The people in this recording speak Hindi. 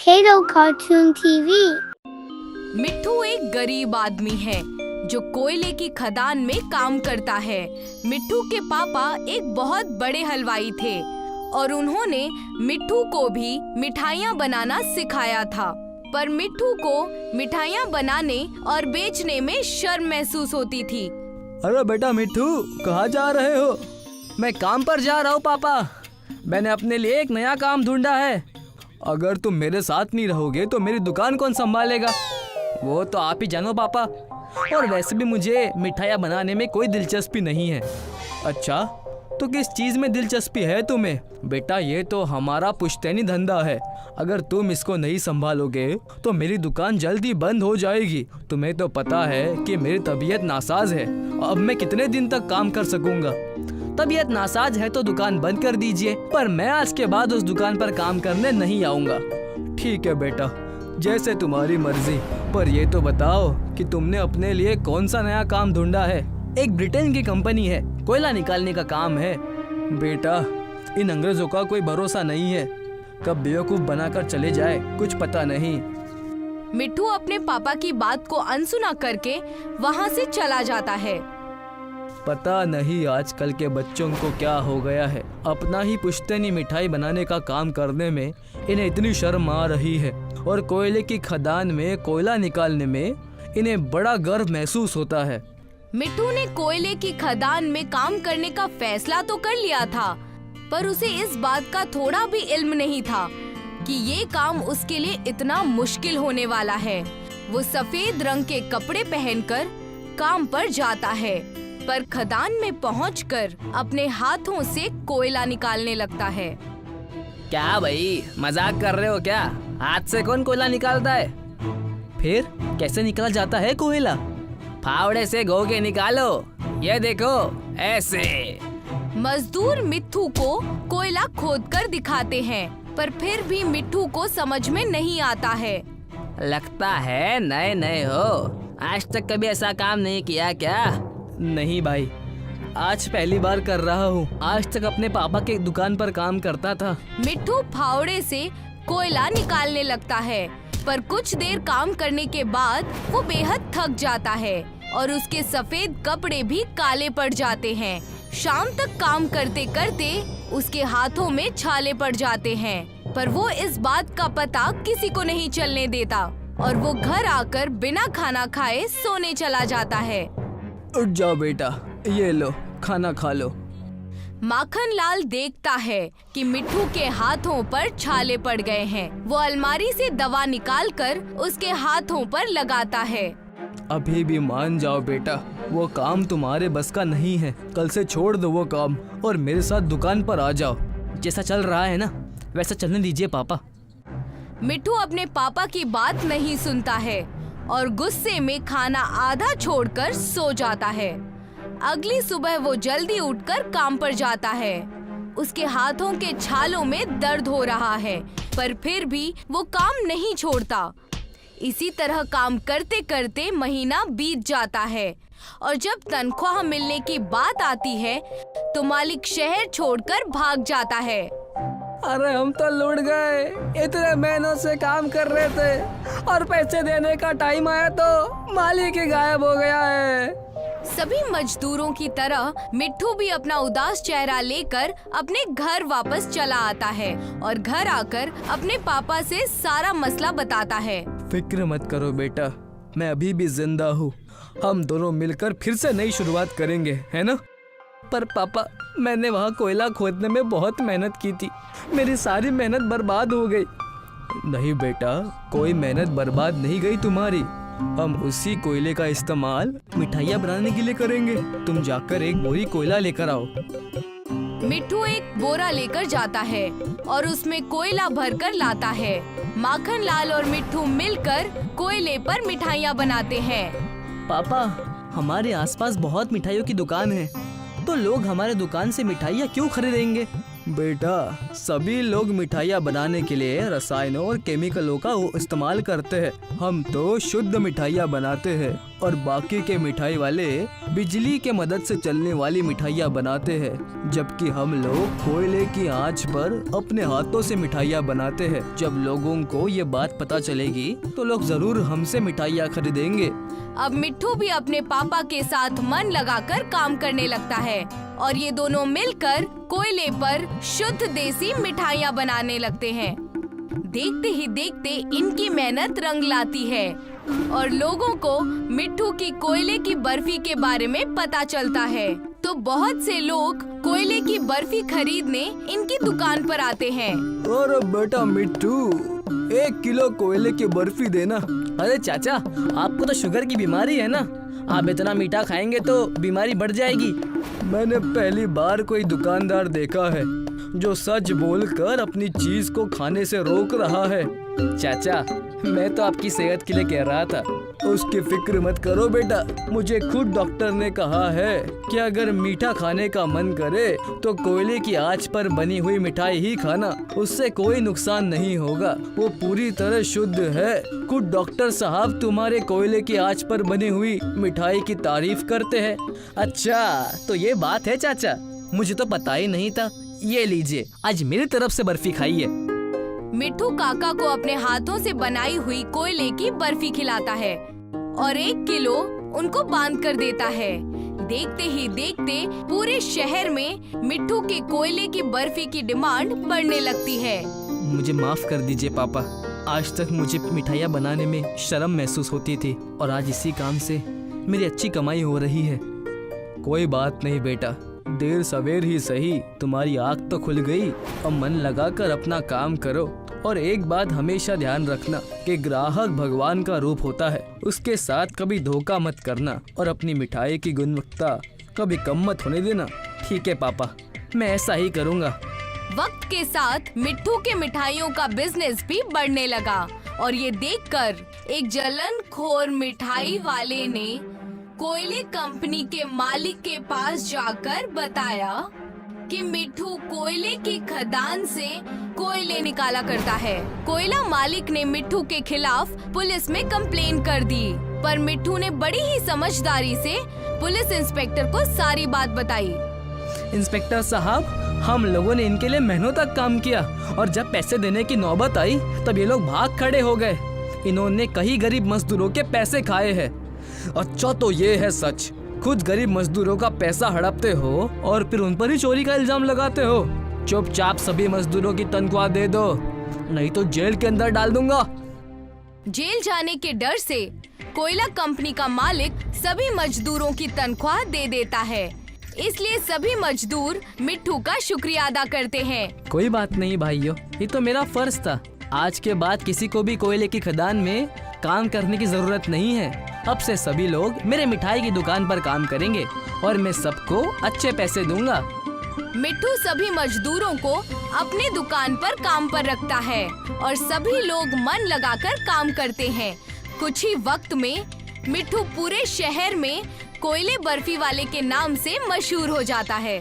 Potato Cartoon TV। मिट्ठू एक गरीब आदमी है जो कोयले की खदान में काम करता है। मिट्ठू के पापा एक बहुत बड़े हलवाई थे और उन्होंने मिट्ठू को भी मिठाइयाँ बनाना सिखाया था। पर मिट्ठू को मिठाइयाँ बनाने और बेचने में शर्म महसूस होती थी। अरे बेटा मिट्ठू, कहाँ जा रहे हो? मैं काम पर जा रहा हूँ पापा। मैंने अपने लिए एक नया काम ढूंढा है। अगर तुम मेरे साथ नहीं रहोगे तो मेरी दुकान कौन संभालेगा? वो तो आप ही जानो पापा। और वैसे भी मुझे मिठाइयाँ बनाने में कोई दिलचस्पी नहीं है। अच्छा, तो किस चीज़ में दिलचस्पी है तुम्हें? बेटा ये तो हमारा पुश्तैनी धंधा है। अगर तुम इसको नहीं संभालोगे तो मेरी दुकान जल्दी बंद हो जाएगी। तुम्हें तो पता है कि मेरी तबीयत नासाज है। अब मैं कितने दिन तक काम कर सकूंगा? तबीयत नासाज है तो दुकान बंद कर दीजिए, पर मैं आज के बाद उस दुकान पर काम करने नहीं आऊंगा। ठीक है बेटा, जैसे तुम्हारी मर्जी। पर ये तो बताओ कि तुमने अपने लिए कौन सा नया काम ढूंढा है? एक ब्रिटेन की कंपनी है, कोयला निकालने का काम है। बेटा, इन अंग्रेजों का कोई भरोसा नहीं है, कब बेवकूफ बनाकर चले जाए कुछ पता नहीं। मिट्ठू अपने पापा की बात को अनसुना करके वहाँ से चला जाता है। पता नहीं आजकल के बच्चों को क्या हो गया है। अपना ही पुश्तैनी मिठाई बनाने का काम करने में इन्हें इतनी शर्म आ रही है, और कोयले की खदान में कोयला निकालने में इन्हें बड़ा गर्व महसूस होता है। मिट्ठू ने कोयले की खदान में काम करने का फैसला तो कर लिया था, पर उसे इस बात का थोड़ा भी इल्म नहीं था कि ये काम उसके लिए इतना मुश्किल होने वाला है। वो सफेद रंग के कपड़े पहनकर काम पर जाता है, पर खदान में पहुंचकर अपने हाथों से कोयला निकालने लगता है। क्या भाई, मजाक कर रहे हो क्या? हाथ से कौन कोयला निकालता है? फिर कैसे निकाला जाता है कोयला? फावड़े से घोगे निकालो, ये देखो ऐसे। मजदूर मिट्ठू को कोयला खोदकर दिखाते हैं, पर फिर भी मिट्ठू को समझ में नहीं आता है। लगता है नए नए हो, आज तक कभी ऐसा काम नहीं किया क्या? नहीं भाई, आज पहली बार कर रहा हूँ। आज तक अपने पापा के दुकान पर काम करता था। मिट्ठू फावड़े से कोयला निकालने लगता है, पर कुछ देर काम करने के बाद वो बेहद थक जाता है और उसके सफेद कपड़े भी काले पड़ जाते हैं। शाम तक काम करते करते उसके हाथों में छाले पड़ जाते हैं, पर वो इस बात का पता किसी को नहीं चलने देता और वो घर आकर बिना खाना खाए सोने चला जाता है। उठ जाओ बेटा, ये लो खाना खा लो। माखन लाल देखता है कि मिट्ठू के हाथों पर छाले पड़ गए हैं। वो अलमारी से दवा निकालकर उसके हाथों पर लगाता है। अभी भी मान जाओ बेटा, वो काम तुम्हारे बस का नहीं है। कल से छोड़ दो वो काम और मेरे साथ दुकान पर आ जाओ। जैसा चल रहा है ना, वैसा चलने दीजिए पापा। मिट्ठू अपने पापा की बात नहीं सुनता है और गुस्से में खाना आधा छोड़कर सो जाता है। अगली सुबह वो जल्दी उठकर काम पर जाता है। उसके हाथों के छालों में दर्द हो रहा है, पर फिर भी वो काम नहीं छोड़ता। इसी तरह काम करते करते महीना बीत जाता है और जब तनख्वाह मिलने की बात आती है तो मालिक शहर छोड़कर भाग जाता है। अरे हम तो लूट गए, इतने महीनों से काम कर रहे थे और पैसे देने का टाइम आया तो मालिक ही गायब हो गया है। सभी मजदूरों की तरह मिट्ठू भी अपना उदास चेहरा लेकर अपने घर वापस चला आता है और घर आकर अपने पापा से सारा मसला बताता है। फिक्र मत करो बेटा, मैं अभी भी जिंदा हूँ। हम दोनों मिलकर फिर से नई शुरुआत करेंगे, है ना? पर पापा, मैंने वहाँ कोयला खोदने में बहुत मेहनत की थी, मेरी सारी मेहनत बर्बाद हो गई। नहीं बेटा, कोई मेहनत बर्बाद नहीं गई तुम्हारी। हम उसी कोयले का इस्तेमाल मिठाइयाँ बनाने के लिए करेंगे। तुम जाकर एक बोरी कोयला लेकर आओ। मिट्ठू एक बोरा लेकर जाता है और उसमें कोयला भरकर लाता है। माखन लाल और मिट्ठू मिलकर कोयले पर मिठाइयाँ बनाते हैं। पापा, हमारे आसपास बहुत मिठाइयों की दुकान है, तो लोग हमारे दुकान से मिठाइयाँ क्यों खरीदेंगे? बेटा, सभी लोग मिठाइयाँ बनाने के लिए रसायनों और केमिकलों का इस्तेमाल करते हैं। हम तो शुद्ध मिठाइयाँ बनाते हैं। और बाकी के मिठाई वाले बिजली के मदद से चलने वाली मिठाइयाँ बनाते हैं, जबकि हम लोग कोयले की आंच पर अपने हाथों से मिठाइयाँ बनाते हैं। जब लोगों को ये बात पता चलेगी तो लोग जरूर हमसे मिठाइयाँ खरीदेंगे। अब मिट्ठू भी अपने पापा के साथ मन लगाकर काम करने लगता है और ये दोनों मिलकर कोयले पर शुद्ध देसी मिठाइयाँ बनाने लगते हैं। देखते ही देखते इनकी मेहनत रंग लाती है और लोगों को मिट्ठू की कोयले की बर्फी के बारे में पता चलता है, तो बहुत से लोग कोयले की बर्फी खरीदने इनकी दुकान पर आते हैं। और बेटा मिट्ठू, 1 किलो कोयले की बर्फी देना। अरे चाचा, आपको तो शुगर की बीमारी है ना, आप इतना मीठा खाएंगे तो बीमारी बढ़ जाएगी। मैंने पहली बार कोई दुकानदार देखा है जो सच बोलकर अपनी चीज को खाने से रोक रहा है। चाचा, मैं तो आपकी सेहत के लिए कह रहा था। उसकी फिक्र मत करो बेटा, मुझे खुद डॉक्टर ने कहा है कि अगर मीठा खाने का मन करे तो कोयले की आंच पर बनी हुई मिठाई ही खाना, उससे कोई नुकसान नहीं होगा, वो पूरी तरह शुद्ध है। खुद डॉक्टर साहब तुम्हारे कोयले की आंच पर बनी हुई मिठाई की तारीफ करते हैं। अच्छा, तो ये बात है चाचा, मुझे तो पता ही नहीं था। ये लीजिए, आज मेरी तरफ से बर्फी खाइए। मिट्ठू काका को अपने हाथों से बनाई हुई कोयले की बर्फी खिलाता है और 1 किलो उनको बांध कर देता है। देखते ही देखते पूरे शहर में मिट्ठू के कोयले की बर्फी की डिमांड बढ़ने लगती है। मुझे माफ कर दीजिए पापा, आज तक मुझे मिठाइयाँ बनाने में शर्म महसूस होती थी और आज इसी काम से मेरी अच्छी कमाई हो रही है। कोई बात नहीं बेटा, देर सवेर ही सही तुम्हारी आँख तो खुल गई। अब मन लगाकर अपना काम करो और एक बात हमेशा ध्यान रखना कि ग्राहक भगवान का रूप होता है, उसके साथ कभी धोखा मत करना और अपनी मिठाई की गुणवत्ता कभी कम मत होने देना। ठीक है पापा, मैं ऐसा ही करूँगा। वक्त के साथ मिट्ठू के मिठाइयों का बिजनेस भी बढ़ने लगा और ये देखकर एक जलनखोर मिठाई वाले ने कोयले कंपनी के मालिक के पास जाकर बताया कि मिट्ठू कोयले की खदान से कोयले निकाला करता है। कोयला मालिक ने मिट्ठू के खिलाफ पुलिस में कंप्लेन कर दी, पर मिट्ठू ने बड़ी ही समझदारी से पुलिस इंस्पेक्टर को सारी बात बताई। इंस्पेक्टर साहब, हम लोगों ने इनके लिए महीनों तक काम किया और जब पैसे देने की नौबत आई तब ये लोग भाग खड़े हो गए। इन्होंने कई गरीब मजदूरों के पैसे खाए हैं। अच्छा, तो ये है सच, खुद गरीब मजदूरों का पैसा हड़पते हो और फिर उन पर ही चोरी का इल्जाम लगाते हो। चुपचाप सभी मजदूरों की तनख्वाह दे दो, नहीं तो जेल के अंदर डाल दूंगा। जेल जाने के डर से कोयला कंपनी का मालिक सभी मजदूरों की तनख्वाह दे देता है, इसलिए सभी मजदूर मिट्ठू का शुक्रिया अदा करते हैं। कोई बात नहीं भाइयों, ये तो मेरा फर्ज था। आज के बाद किसी को भी कोयले की खदान में काम करने की जरूरत नहीं है। अब से सभी लोग मेरे मिठाई की दुकान पर काम करेंगे और मैं सबको अच्छे पैसे दूंगा। मिट्ठू सभी मजदूरों को अपने दुकान पर काम पर रखता है और सभी लोग मन लगाकर काम करते हैं। कुछ ही वक्त में मिट्ठू पूरे शहर में कोयले बर्फी वाले के नाम से मशहूर हो जाता है।